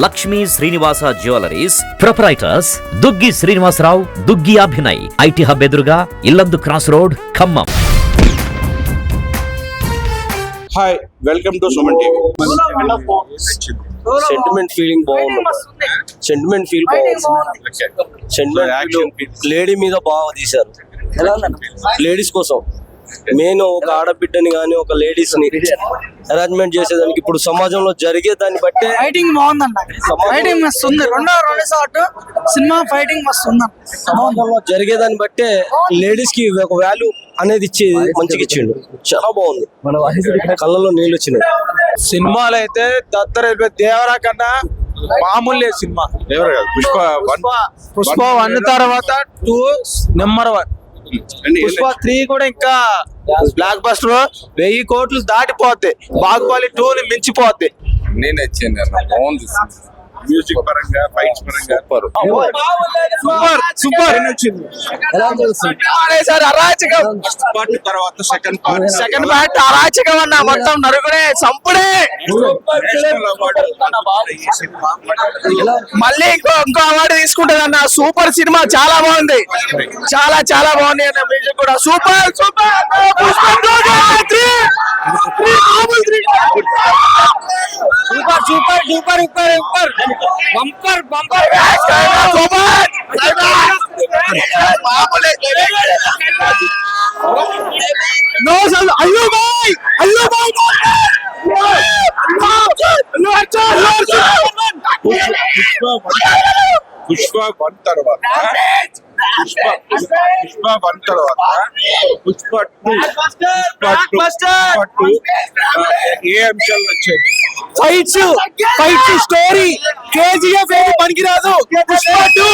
Lakshmi Srinivasa jewelleries proprietors Duggi Srinivasarao, Duggi Abhinay, IT hub ఎదురుగా Yellandu cross road, Khammam. Hi, welcome to Suman TV. Sentiment feeling బాగుంది. Sentiment feel lady మీద బాగా తీశారు. లేడీస్ కోసం మెయిన్ ఒక ఆడబిడ్డని గానీ ఒక లేడీస్ ని అరేంజ్మెంట్ చేసేదానికి ఇప్పుడు సమాజంలో జరిగే దాన్ని బట్టే ఫైటింగ్ బాగుందన్న. ఫైటింగ్ మస్తు ఉంది. రెండో షాట్ సినిమా ఫైటింగ్ మస్తు ఉంది. సమాజంలో జరిగేదాన్ని బట్టే లేడీస్ కి ఒక వాల్యూ అనేది ఇచ్చి మంచిగా ఇచ్చిండు. చాలా బాగుంది. కళ్ళలో నీళ్ళు వచ్చినాయి. సినిమాలు అయితే దత్తర దేవరా కన్నా మామూలు లేదు సినిమా. పుష్ప 1 తర్వాత 2 నెంబర్ 1. పుష్ప 3 కూడా ఇంకా బ్లాక్ బస్టర్ 1000 కోట్లు దాటిపోద్ది. బాహుబలి 2 ని మించిపోద్ది. నేను వచ్చింది బాగుంది. మ్యూజిక్ పరంగా, ఫైట్స్ పరంగా సూపర్. అరాచకం తర్వాత సెకండ్ పార్ట్ అరాచకం అన్న. మొత్తం నరుగుడే సంపుడే. మళ్ళీ ఇంకో అవార్డు తీసుకుంటది అన్న. సూపర్ సినిమా, చాలా బాగుంది. చాలా చాలా బాగుంది అన్న. మ్యూజిక్ కూడా super super. Super duper super bumper bumper. Pushpa 1 తర్వాత పుష్ప 2 ఏ అంశాలు వచ్చాయి? ఫైట్స్ స్టోరీ కేజీఎఫ్ ఏది పనికిరాదు. పుష్ప 2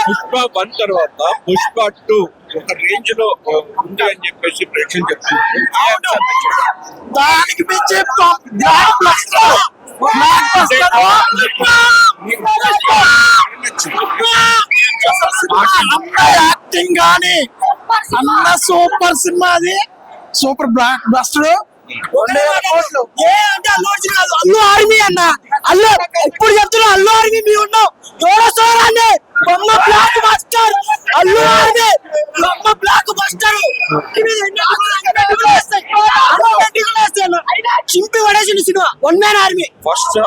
పుష్ప 1 తర్వాత పుష్ప 2 ఒక రేంజ్ లో ఉంది అని చెప్పేసి ప్రేక్షకులు చెప్తున్నారు. దానికి మించి యాక్టింగ్ గానీ అన్న సూపర్ సినిమా. అది super block buster. Allu army అన్న. అల్లు ఎప్పుడు చెప్తున్నా అల్లు ఆర్మీ మీ ఉన్నావు. బొమ్మ బ్లాక్ బస్టర్. అల్లు ఆర్మీ బొమ్మ బ్లాక్ బస్టర్. చింపి పడేసిన cinema one man army. First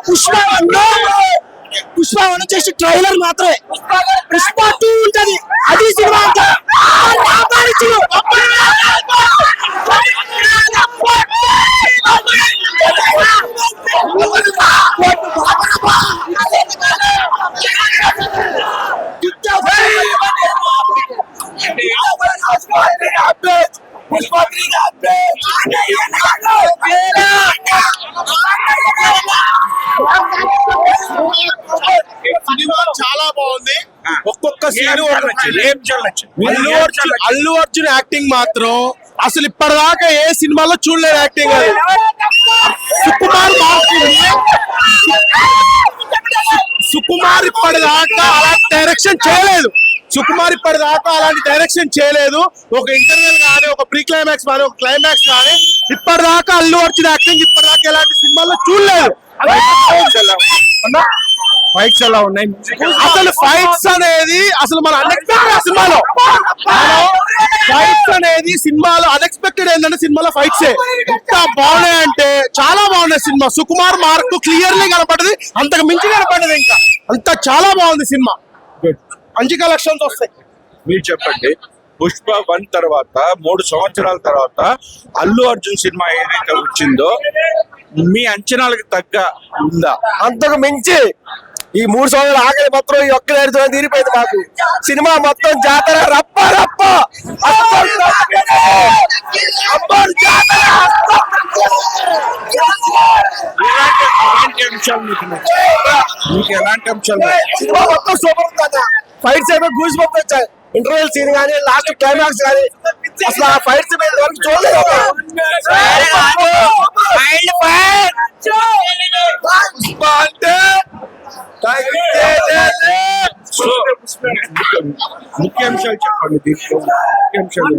Pushpa 1 వచ్చేసి ట్రైలర్ మాత్రమే. పుష్ప 2 ఉంటది. అది సినిమా అంతా సినిమా చాలా బాగుంది. ఒక్కొక్క సీన్ అల్లు అర్జున్ యాక్టింగ్ మాత్రం అసలు ఇప్పటిదాకా ఏ సినిమాలో చూడలేదు యాక్టింగ్. సుకుమార్ ఇప్పటిదాకా అలాంటి డైరెక్షన్ చేయలేదు. ఒక ఇంటర్వెల్ కానీ, ఒక ప్రీ క్లైమాక్స్ కానీ, ఒక క్లైమాక్స్ కానీ ఇప్పటిదాకా అల్లు అర్జున్ యాక్టింగ్ ఇప్పటిదాకా ఎలాంటి సినిమాల్లో చూడలేదు. ఫైట్స్ ఎలా ఉన్నాయి? అసలు ఫైట్స్ అనేది అసలు మన అన్ఎక్స్పెక్టెడ్ సినిమాలో. ఫైట్స్ అనేది సినిమాలో అన్ఎక్స్పెక్టెడ్ ఏంటంటే సినిమాలో ఫైట్స్ ఎంత బాగున్నాయంటే చాలా బాగున్నాయి. సినిమా సుకుమార్ మార్క్ క్లియర్లీ కనపడది. అంతకు మించి కనపడదు. ఇంకా అంత చాలా బాగుంది సినిమా. మంచి కలెక్షన్స్ వస్తాయి. మీరు చెప్పండి, పుష్ప 1 తర్వాత 3 సంవత్సరాల తర్వాత అల్లు అర్జున్ సినిమా ఏదైతే వచ్చిందో మీ అంచనాలకు తగ్గ ఉందా? అంతకు మించి ఈ 3 సంవత్సరాలు ఆఖరి మాత్రం ఈ ఒక్క ఏడుతో తీరిపోయింది మాకు. సినిమా మొత్తం జాతర రప్ప రప్ప అబ్బర్ జాతర. ఎలాంటి అంశాలు మీకు నచ్చాయి? మీకు ఎలాంటి అంశాలు నచ్చాయి? సినిమా మొత్తం సూపర్ ఉంది. ఫైట్స్ ఏమో గూస్ బంప్స్ వచ్చాయి. ఇంటర్వెల్ సీన్ కానీ లాస్ట్ క్లైమాక్స్ కానీ అసలు ఆ ఫైట్స్ వరకు చూడలేదు. ముఖ్య అంశాలు చెప్పండి. దీంట్లో ముఖ్య అంశాలు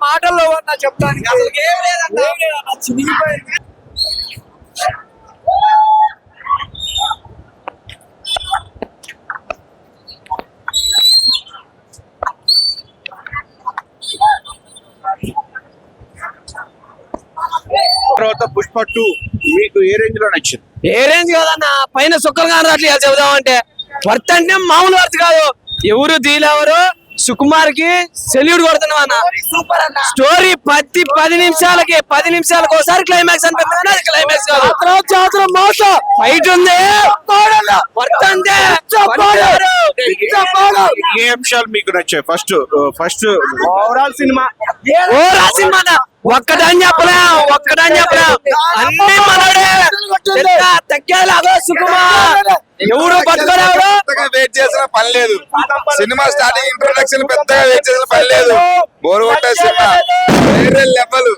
మాటల్లో ఉన్నా చెప్తానికి అసలు ఏం లేదన్నా చినిగిపోయింది. తర్వాత పుష్ప 2 మీకు ఏ రేంజ్ లో నచ్చింది? ఏ రేంజ్ కాదన్న పైన సుక్కలు కానీ అట్లా చెబుదామంటే వర్త్ అంటే మామూలు వర్త్ కాదు. ఎవరు దీలెవరు సుకుమార్ కి సెల్యూట్ కొడుతున్నాం అన్న. స్టోరీ 10 నిమిషాలకు ఒకసారి క్లైమాక్స్ అనిపిస్తుంది. అది క్లైమాక్స్ కాదు, ఫైట్ ఉంది. వర్త్ అంటే ఏ అంశాలు మీకు నచ్చాయి? ఫస్ట్ ఓవరాల్ సినిమా ఒక్కటని చెప్పలేం అన్ని మనడే తగ్గేలాగా సుకుమార్ ఎవరు పట్టుకోలేడు. వెయిట్ చేసిన పని లేదు. సినిమా స్టార్టింగ్ ఇంట్రొడక్షన్ పెద్దగా వెయిట్ చేసిన పని లేదు. బోరు కొట్టే సినిమా వేరే లెవెల్.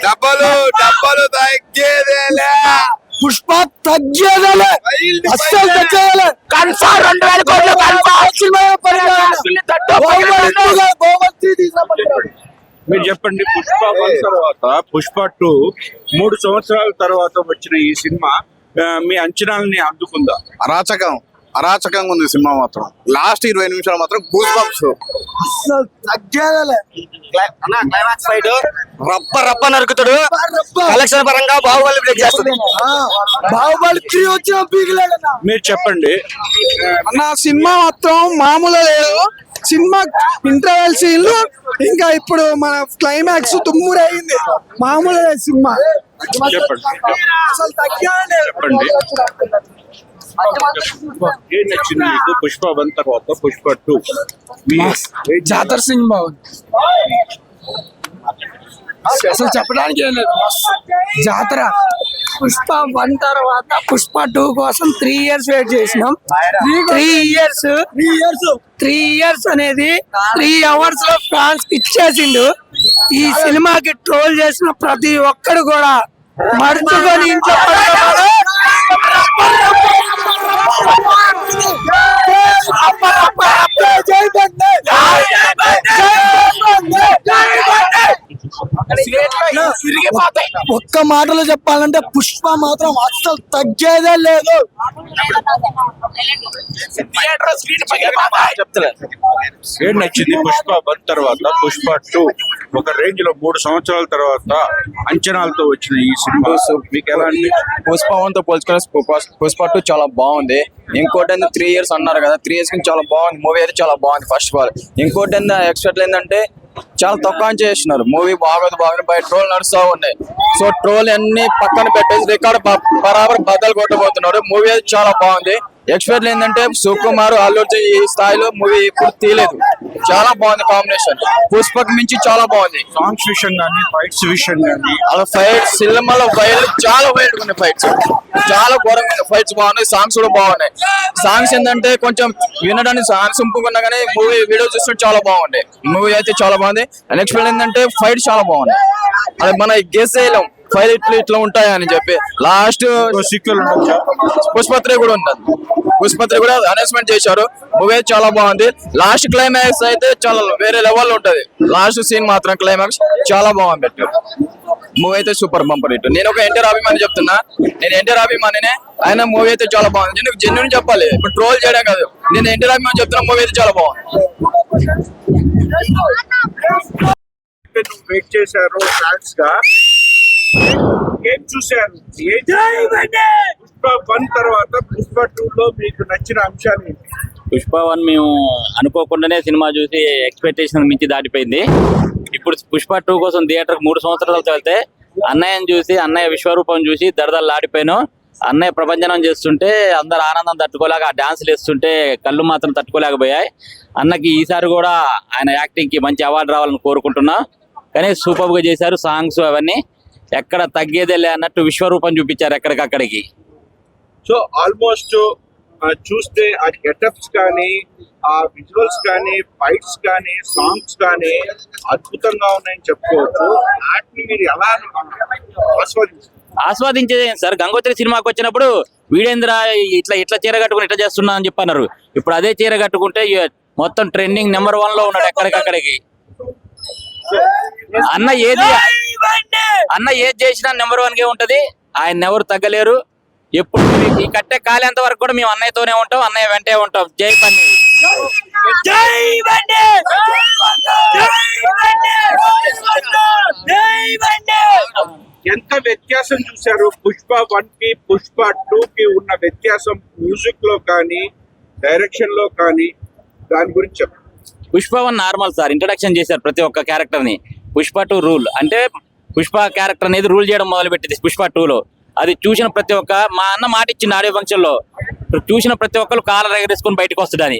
డబ్బలు తగ్గేదేలే. పుష్ప తగ్గేదేలే, అస్సలు తగ్గేదేలే. కన్ఫర్మ్ 2000 కోట్లు మీరు చెప్పండి. పుష్ప 1 తర్వాత పుష్ప 2 3 సంవత్సరాల తర్వాత వచ్చిన ఈ సినిమా మీ అంచనాలని అందుకుందా? అరాచకంగా ఉంది సినిమా మాత్రం. లాస్ట్ 20 నిమిషాలు మాత్రం గూస్ బంప్స్. అసలు తగ్గేదేలే. క్లైమాక్స్ ఫైట్ రప్ప నరుకుతాడు. కలెక్షన్ పరంగా బాహుబలి బ్రేక్ చేస్తుంది. బాహుబలి 3 వచ్చిన పీకిలేడన్నా. మీరు చెప్పండి. అన్న సినిమా మొత్తం మామూలు లేదు. సినిమా ఇంటర్వెల్ సీన్లు ఇంకా ఇప్పుడు మన క్లైమాక్స్ తుమ్మురు అయింది. మామూలు లేదు సినిమా. చెప్పండి. అసలు తగ్గేదే చెప్పండి. ఏం నచ్చింది మీకు పుష్ప 1 తర్వాత పుష్ప 2? జాతర సింగ్ బాగుంది. అసలు చెప్పడానికి ఏం లేదు. జాతర పుష్ప 1 తర్వాత పుష్ప 2 కోసం 3 years వెయిట్ చేసినాం. 3 years అనేది 3 hours లో ఫ్యాన్స్ ఇచ్చేసిండు. ఈ సినిమాకి ట్రోల్ చేసిన ప్రతి ఒక్కడు కూడా మర్చుకొని ఇంట్లో పడుకున్నాడు. ఒక్క మాటలో చెప్పాలంటే పుష్ప మాత్రం అస్సలు తగ్గేదే లేదు. ఏం నచ్చింది పుష్ప 1 తర్వాత పుష్ప 2 ఒక రేంజ్ లో 3 సంవత్సరాల తర్వాత అంచనాలతో వచ్చిన ఈ సినిమా మీకు ఎలా అనిపించింది? పుష్ప 1 తో పోల్చుకొని పుష్ప 2 చాలా బాగుంది. ఇంకోటి 3 years అన్నారు కదా, 3 years కి చాలా బాగుంది. మూవీ అయితే చాలా బాగుంది. ఫస్ట్ ఆఫ్ ఆల్ ఇంకోటి ఎక్స్పెక్ట్ ఏంటంటే చాలా తక్కువ చేస్తున్నారు. మూవీ బాగోదు బయట ట్రోల్ నడుస్తూ ఉన్నాయి. సో ట్రోల్ అన్ని పక్కన పెట్టేసి రికార్డ్ బరాబర్ బద్దలు కొట్టబోతున్నారు. మూవీ అయితే చాలా బాగుంది. ఎక్స్పెక్ట్ ఏంటంటే సుకుమార్ అల్లు అర్జున్ ఈ స్థాయిలో మూవీ ఇప్పుడు తీయలేదు. చాలా బాగుంది కాంబినేషన్. పుష్పకి మించి చాలా బాగుంది. సాంగ్స్ విషయం కానీ ఫైట్స్ విషయం కానీ అలా ఫైట్స్ సినిమాలో చాలా వైల్డ్ ఉన్నాయి. ఫైట్స్ చాలా ఘోరంగా ఉన్నాయి. ఫైట్స్ బాగున్నాయి. సాంగ్స్ కూడా బాగున్నాయి. సాంగ్స్ ఏంటంటే కొంచెం వినడానికి సాంగ్స్ ఇంపుకున్నా కానీ మూవీ వీడియో చూస్తుంటే చాలా బాగుంది. మూవీ అయితే చాలా బాగుంది. నెక్స్ట్ ఏంటంటే ఫైట్ చాలా బాగుంది. అది మన గెస్ చేయలేం ఫైట్ ఇట్లా ఉంటాయని చెప్పి. లాస్ట్ సీక్వెల్ ఉండొచ్చా? పుష్ప 3 కూడా ఉంటుంది. పుష్ప 3 కూడా అనౌన్స్మెంట్ చేశారు. మూవీ చాలా బాగుంది. లాస్ట్ క్లైమాక్స్ అయితే చాలా వేరే లెవెల్ ఉంటది. లాస్ట్ సీన్ మాత్రం క్లైమాక్స్ చాలా బాగుంది పెట్టారు. మూవీ అయితే సూపర్ బంపర్ హిట్. నేను ఒక ఎన్టీఆర్ అభిమాని చెప్తున్నా. నేను ఎన్టీఆర్ అభిమానినే. ఆయన మూవీ అయితే చాలా బాగుంది. నేను జెన్యున్ చెప్పాలి, ఇప్పుడు ట్రోల్ చేయడం కాదు. నేను ఎన్టీఆర్ అభిమాని చెప్తున్నా. మూవీ అయితే చాలా బాగుంది. వెయిట్ చేశారు ఫ్యాన్స్ గా. ఏం చూశారు? పుష్ప 1 తర్వాత పుష్ప 2 లో మీకు నచ్చిన అంశాలు ఏంటి? పుష్ప 1 మేము అనుకోకుండానే సినిమా చూసి ఎక్స్పెక్టేషన్ మించి దాటిపోయింది. ఇప్పుడు పుష్ప 2 కోసం థియేటర్ 3 సంవత్సరాలు వెళ్తే అన్నయ్యని చూసి అన్నయ్య విశ్వరూపం చూసి దడదల్లాడిపోయాను. అన్నయ్య ప్రపంచనం చేస్తుంటే అందరు ఆనందం తట్టుకోలేక ఆ డాన్సులు వేస్తుంటే కళ్ళు మాత్రం తట్టుకోలేకపోయాయి. అన్నకి ఈసారి కూడా ఆయన యాక్టింగ్ కి మంచి అవార్డు రావాలని కోరుకుంటున్నా. కానీ సూపర్ గా చేశారు. సాంగ్స్ అవన్నీ ఎక్కడ తగ్గేదేలే అన్నట్టు విశ్వరూపం చూపించారు ఎక్కడికక్కడికి. సో ఆల్మోస్ట్ చూస్తే ఆ గెటప్స్ కానీ, ఆ విజువల్స్ కానీ, ఫైట్స్ కానీ, సాంగ్స్ కానీ అద్భుతంగా ఉన్నాయని చెప్పుకోవచ్చు. వాటిని మీరు ఎలా ఆస్వాదించేది సార్. గంగోత్రి సినిమాకి వచ్చినప్పుడు వీడేంద్ర ఇట్లా ఇట్లా చీర కట్టుకుని ఇట్లా చేస్తున్నా అని చెప్పన్నారు. ఇప్పుడు అదే చీర కట్టుకుంటే మొత్తం ట్రెండింగ్ నెంబర్ 1 లో ఉన్నాడు ఎక్కడికక్కడికి. అన్న ఏది చేసినా నెంబర్ 1 కే ఉంటది. ఆయన ఎవరు తగ్గలేరు. ఎప్పుడు ఈ కట్టె కాలేంత వరకు కూడా మేము అన్నయ్యతోనే ఉంటాం, అన్నయ్య వెంటే ఉంటాం. జై బండి, జై బండి, జై బండి. ఎంత వ్యత్యాసం చూశారు పుష్ప 1 కి పుష్ప 2 కి ఉన్న వ్యత్యాసం మ్యూజిక్ లో కానీ, డైరెక్షన్ లో కానీ, దాని గురించి చెప్పండి. పుష్ప 1 నార్మల్ సార్, ఇంట్రడక్షన్ చేశారు ప్రతి ఒక్క క్యారెక్టర్ ని. పుష్ప 2 రూల్ అంటే పుష్ప క్యారెక్టర్ అనేది రూల్ చేయడం మొదలు పెట్టింది పుష్ప 2 లో. అది చూసిన ప్రతి ఒక్క మా అన్న మాట ఇచ్చింది ఆడియో ఫంక్షన్ లో, చూసిన ప్రతి ఒక్కరు కాలర్ ఎగరేసుకుని బయటకు వస్తుందని.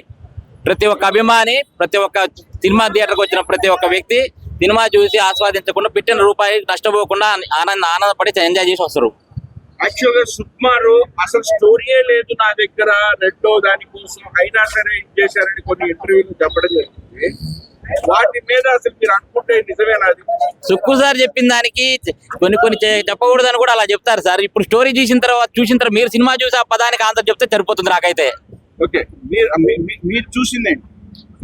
ప్రతి ఒక్క అభిమాని, ప్రతి ఒక్క సినిమా థియేటర్కి వచ్చిన ప్రతి ఒక్క వ్యక్తి సినిమా చూసి ఆస్వాదించకుండా పెట్టిన రూపాయి నష్టపోకుండా ఆనందపడి ఎంజాయ్ చేసి వస్తారు. యాక్చువల్ గా సుకుమారు అసలు స్టోరీయే లేదు నా దగ్గర, రెండో దానికోసం అయినా సరే ఏం చేశారని కొన్ని ఇంటర్వ్యూలు చెప్పడం జరిగింది. వాటి మీద అసలు మీరు అనుకుంటే నిజమేనా? అది సుక్కు సార్ చెప్పిన దానికి కొన్ని చెప్పకూడదని కూడా అలా చెప్తారు సార్. ఇప్పుడు స్టోరీ చూసిన తర్వాత మీరు సినిమా చూసి ఆ పదానికి ఆన్సర్ చెప్తే సరిపోతుంది నాకైతే. ఓకే, మీరు చూసిందేంటి?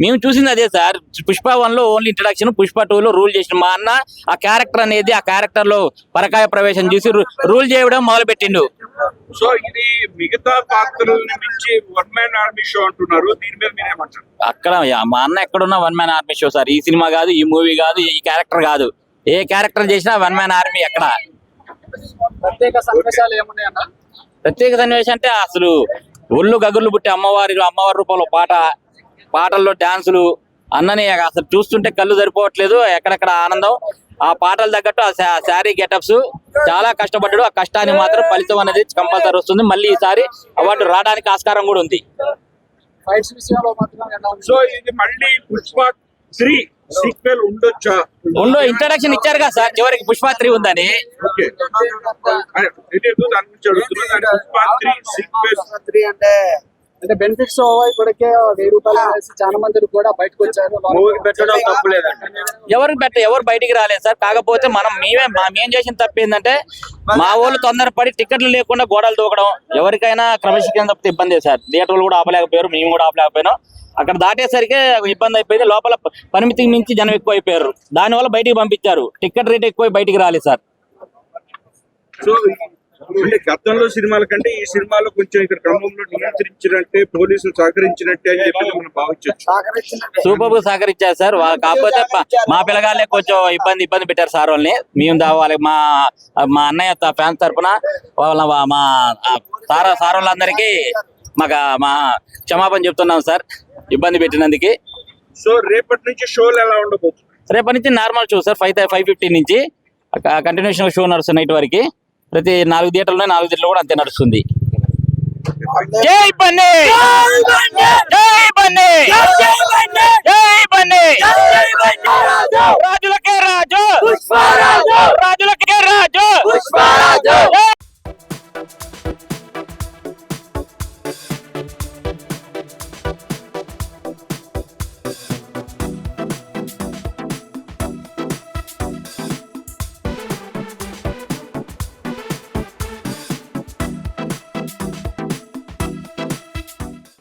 మేము చూసింది అదే సార్. పుష్ప 1 లో ఓన్లీ ఇంట్రడక్షన్, పుష్ప 2 లో రూల్ చేసిన మా అన్న ఆ క్యారెక్టర్ అనేది, ఆ క్యారెక్టర్ లో పరకాయ ప్రవేశం చేసి రూల్ చేయడం మొదలు పెట్టిండు. సో ఇది మిగతా పాత్రలను మించి 1 మ్యాన్ ఆర్మీ షో అంటున్నారు, దీని మీద మీరేమంటారు? అక్కడ మా అన్న ఎక్కడున్నా 1 మ్యాన్ ఆర్మీ షో సార్. ఈ సినిమా కాదు, ఈ మూవీ కాదు, ఈ క్యారెక్టర్ కాదు, ఏ క్యారెక్టర్ చేసినా 1 మ్యాన్ ఆర్మీ. ఎక్కడ ప్రత్యేక సన్నివేశాలు ఏమున్నాయన్నా? ప్రత్యేక సన్నివేశం అంటే అసలు ఒళ్ళు గగుర్లు పుట్టి అమ్మవారి రూపంలో పాటల్లో డాన్సులు, అన్నని అసలు చూస్తుంటే కళ్ళు సరిపోవట్లేదు. ఎక్కడెక్కడ ఆనందం. ఆ పాటలు తగ్గట్టు ఆ శారీ గెటప్స్ చాలా కష్టపడ్డాడు. ఆ కష్టానికి మాత్రం ఫలితం అనేది కంపల్సరీ వస్తుంది. మళ్ళీ ఈసారి అవార్డు రావడానికి ఆస్కారం కూడా ఉంది. సో ఇది మళ్ళీ పుష్ప 3 సీక్వెల్ ఉండొచ్చా? ఇంట్రడక్షన్ ఇచ్చారు కదా సార్ చివరికి పుష్ప 3 ఉందని. ఓకే, దాని గురించి అడుగుతున్నాను. పుష్ప 3 సీక్వెల్ అంటే బెనిఫిట్స్ ఇప్పటికే 1000 రూపాయలు చాలా మంది కూడా బయటకు వచ్చారు. పెట్టడం తప్పులేదండి. ఎవరు బయటికి రాలేదు సార్. కాకపోతే మేం చేసిన తప్పు ఏంటంటే మా వాళ్ళు తొందరపడి టికెట్లు లేకుండా గోడలు దూకడం. ఎవరికైనా క్రమశిక్షణ తప్పితే ఇబ్బంది సార్. థియేటర్లు కూడా ఆపలేకపోయారు, మేము కూడా ఆపలేకపోయినాం. అక్కడ దాటేసరికి ఇబ్బంది అయిపోయింది. లోపల పరిమితికి మించి జనం ఎక్కువ అయిపోయారు. దానివల్ల బయటికి పంపించారు. టికెట్ రేట్ ఎక్కువ బయటికి రాలేదు సార్. సో అంటే గతంలో సినిమాల కంటే ఈ సినిమాలో కొంచెం ఇక్కడ క్రమంలో నియంత్రించినట్టే, పోలీసులు సహకరించినట్టే అని చెప్పి మనం భావించవచ్చు. సూపర్ గా సహకరించారు సార్. కాకపోతే మా పిల్లగాళ్ళే కొంచెం ఇబ్బంది పెట్టారు సార్ వాళ్ళని. మేము వాళ్ళకి మా అన్నయ్య ఫ్యాన్స్ తరఫున మా సార్ వాళ్ళందరికీ మా క్షమాపణ చెప్తున్నాం సార్ ఇబ్బంది పెట్టినందుకు. సో రేపటి నుంచి షోలు ఎలా ఉండబోతుంది? రేపటి నుంచి నార్మల్ షో సార్. 5:15 నుంచి కంటిన్యూషన్ షో నడుస్తుంది నైట్ వరకు. ప్రతి 4 థియేటర్లు 4 థియేటర్లు కూడా అంతే నడుస్తుంది. జై బన్నీ, జై బన్నీ, జై బన్నీ, రాజులకే రాజు, రాజులకే రాజు.